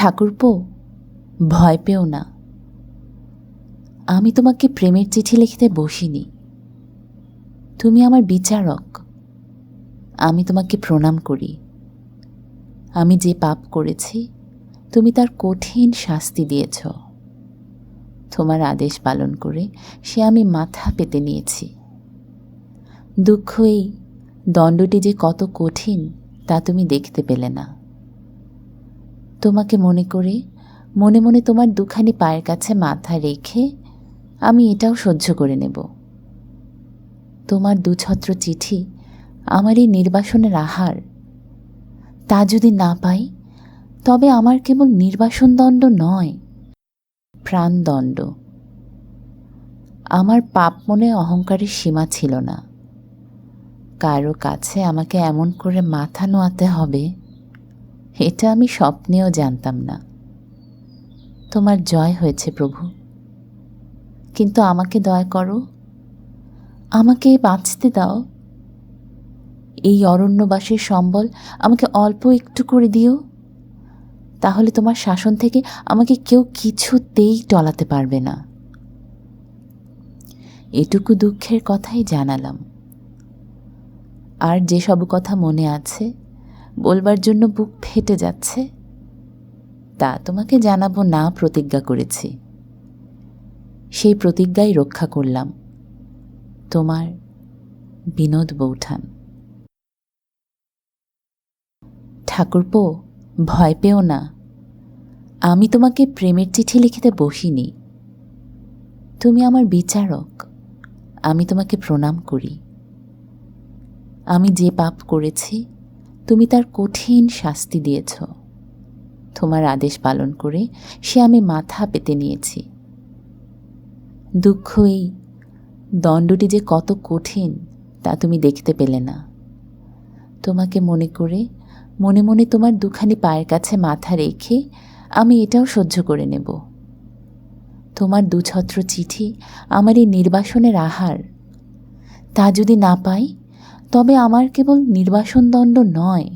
ঠাকুরপো, ভয় পেও না। আমি তোমাকে প্রেমের চিঠি লিখতে বসিনি। তুমি আমার বিচারক। আমি তোমাকে প্রণাম করি। আমি যে পাপ করেছি তুমি তার কঠিন শাস্তি দিয়েছ। তোমার আদেশ পালন করে সে আমি মাথা পেতে নিয়েছি। দুঃখ এই দণ্ডটি যে কত কঠিন তা তুমি দেখতে পেলে না। তোমাকে মনে করে মনে মনে তোমার দুখানি পায়ের কাছে মাথা রেখে আমি এটাও সহ্য করে নেব। তোমার দুছত্র চিঠি আমার এই নির্বাসনের আহার। তা যদি না পাই তবে আমার কেবল নির্বাসন দণ্ড নয়, প্রাণদণ্ড। আমার পাপ মনে অহংকারের সীমা ছিল না। কারো কাছে আমাকে এমন করে মাথা নোয়াতে হবে এটা আমি স্বপ্নেও জানতাম না। তোমার জয় হয়েছে প্রভু, কিন্তু আমাকে দয়া করো, আমাকে বাঁচতে দাও। এই অরণ্যবাসের সম্বল আমাকে অল্প একটু করে দিও, তাহলে তোমার শাসন থেকে আমাকে কেউ কিছুতেই টলাতে পারবে না। এটুকু দুঃখের কথাই জানালাম। আর যেসব কথা মনে আছে, বলবার জন্য বুক ফেটে যাচ্ছে, তা তোমাকে জানাবো না প্রতিজ্ঞা করেছি। সেই প্রতিজ্ঞাই রক্ষা করলাম। তোমার বিনোদ বৌঠান। ঠাকুরপো, ভয় পেও না। আমি তোমাকে প্রেমের চিঠি লিখিতে বসিনি। তুমি আমার বিচারক। আমি তোমাকে প্রণাম করি। আমি যে পাপ করেছি তুমি তার কঠিন শাস্তি দিয়েছ। তোমার আদেশ পালন করে সে আমি মাথা পেতে নিয়েছি। দুঃখ এই দণ্ডটি যে কত কঠিন তা তুমি দেখতে পেলে না। তোমাকে মনে করে মনে মনে তোমার দুখানি পায়ের কাছে মাথা রেখে আমি এটাও সহ্য করে নেব। তোমার দুছত্র চিঠি আমার এই নির্বাসনের আহার। তা যদি না পাই তবে আমার কেবল নির্বাসন দণ্ড নয়,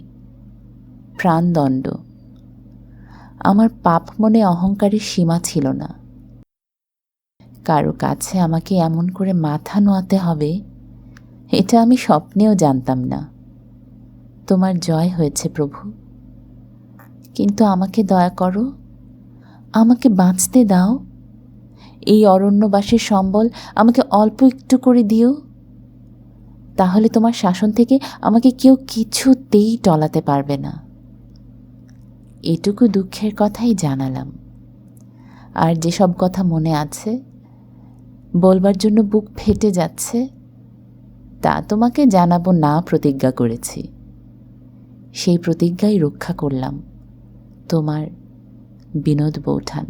প্রাণদণ্ড। আমার পাপ মনে অহংকারের সীমা ছিল না। কারো কাছে আমাকে এমন করে মাথা নোয়াতে হবে এটা আমি স্বপ্নেও জানতাম না। তোমার জয় হয়েছে প্রভু, কিন্তু আমাকে দয়া করো, আমাকে বাঁচতে দাও। এই অরণ্যবাসের সম্বল আমাকে অল্প একটু করে দিও, তাহলে তোমার শাসন থেকে আমাকে কেউ কিছুতেই টলাতে পারবে না। এটুকু দুঃখের কথাই জানালাম। আর যেসব কথা মনে আছে, বলবার জন্য বুক ফেটে যাচ্ছে, তা তোমাকে জানাবো না প্রতিজ্ঞা করেছি। সেই প্রতিজ্ঞাই রক্ষা করলাম। তোমার বিনোদ বৌঠান।